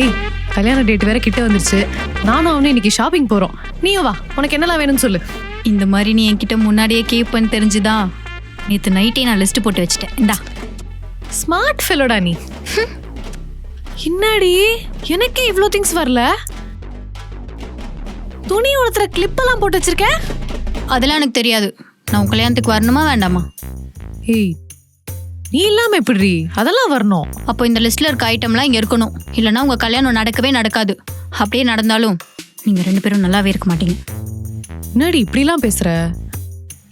ஏய், கல்யாண டேட் வேற கிட்ட வந்துருச்சு. நானும் அவனும் இன்னைக்கு ஷாப்பிங் போறோம். நீயும் வா, உனக்கு என்னலாம் வேணும்னு சொல்லு. இந்த மாதிரி நீ என்கிட்ட முன்னாடியே கேட்பேன்னு தெரிஞ்சுதா நேற்று நைட்டே நான் லிஸ்ட் போட்டு வச்சுட்டேன். இந்தா. ஸ்மார்ட் ஃபெலோடா நீ. என்னடி எனக்கே இவ்ளோ திங்ஸ் வரல. துணி ஒருத்தர கிளிப் எல்லாம் போட்டு வச்சிருக்க. அதெல்லாம் எனக்கு தெரியாது. நான் உன் கல்யாணத்துக்கு வரணுமா வேண்டாமா? ஏய், நீ இல்லாம எப்படி? அதெல்லாம் வரணும். அப்போ இந்த லிஸ்ட்ல இருக்க ஐட்டம்லாம் இங்கே இருக்கணும். இல்லைன்னா உங்கள் கல்யாணம் நடக்கவே நடக்காது. அப்படியே நடந்தாலும் நீங்கள் 2 பேரும் நல்லாவே இருக்க மாட்டீங்க. என்னடி இப்படிலாம் பேசுற?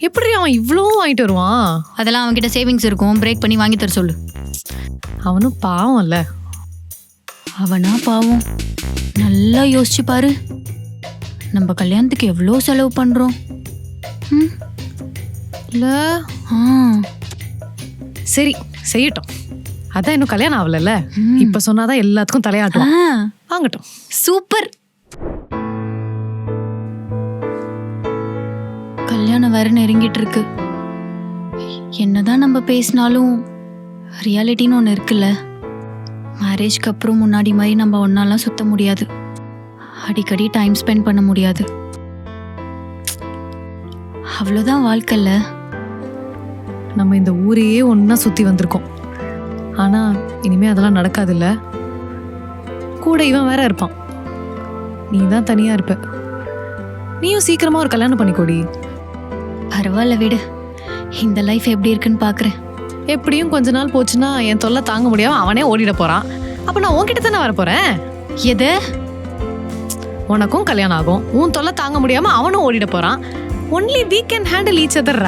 எப்படி அவன் இவ்வளோ வாங்கிட்டு வருவான்? அதெல்லாம் அவன்கிட்ட சேவிங்ஸ் இருக்கும். பிரேக் பண்ணி வாங்கி தர சொல்லு. அவனும் பாவம்ல. அவனா பாவம்? நல்லா யோசிச்சு பாரு. நம்ம கல்யாணத்துக்கு எவ்வளோ செலவு பண்ணுறோம். இல்ல சரி செய்யட்டும். அதான் இன்னும் கல்யாணம் ஆகலல்ல. இப்ப சொன்னாதான் எல்லாத்துக்கும் தலையாட்டும். வாங்கட்டும். சூப்பர். கல்யாணம் வேற நெருங்கிட்டு இருக்கு. என்னதான் நம்ம பேசினாலும் ரியாலிட்டின்னு ஒன்று இருக்குல்ல. மேரேஜ்க்கு அப்புறம் முன்னாடி மாதிரி நம்ம ஒன்னாலாம் சுத்த முடியாது. அடிக்கடி டைம் ஸ்பெண்ட் பண்ண முடியாது. அவ்வளோதான் வாழ்க்கைல. நம்ம இந்த ஊரையே ஒன்னா சுத்தி வந்திருக்கோம். ஆனா இனிமே அதெல்லாம் நடக்காதுல்ல. கூட இவன் வேற இருப்பான். நீ தான் தனியா இருப்ப. நீயும் சீக்கிரமா ஒரு கல்யாணம் பண்ணிக்கோடி. பரவாயில்ல விடு. இந்த லைஃப் எப்படி இருக்குன்னு பாக்குறேன். எப்படியும் கொஞ்ச நாள் போச்சுன்னா என் தொல்லை தாங்க முடியாம அவனே ஓடிட போறான். அப்ப நான் உன்கிட்ட தானே வர போறேன். எது? உனக்கும் கல்யாணம் ஆகும். உன் தொல்லை தாங்க முடியாம அவனும் ஓடிட போறான். Only we can handle each other.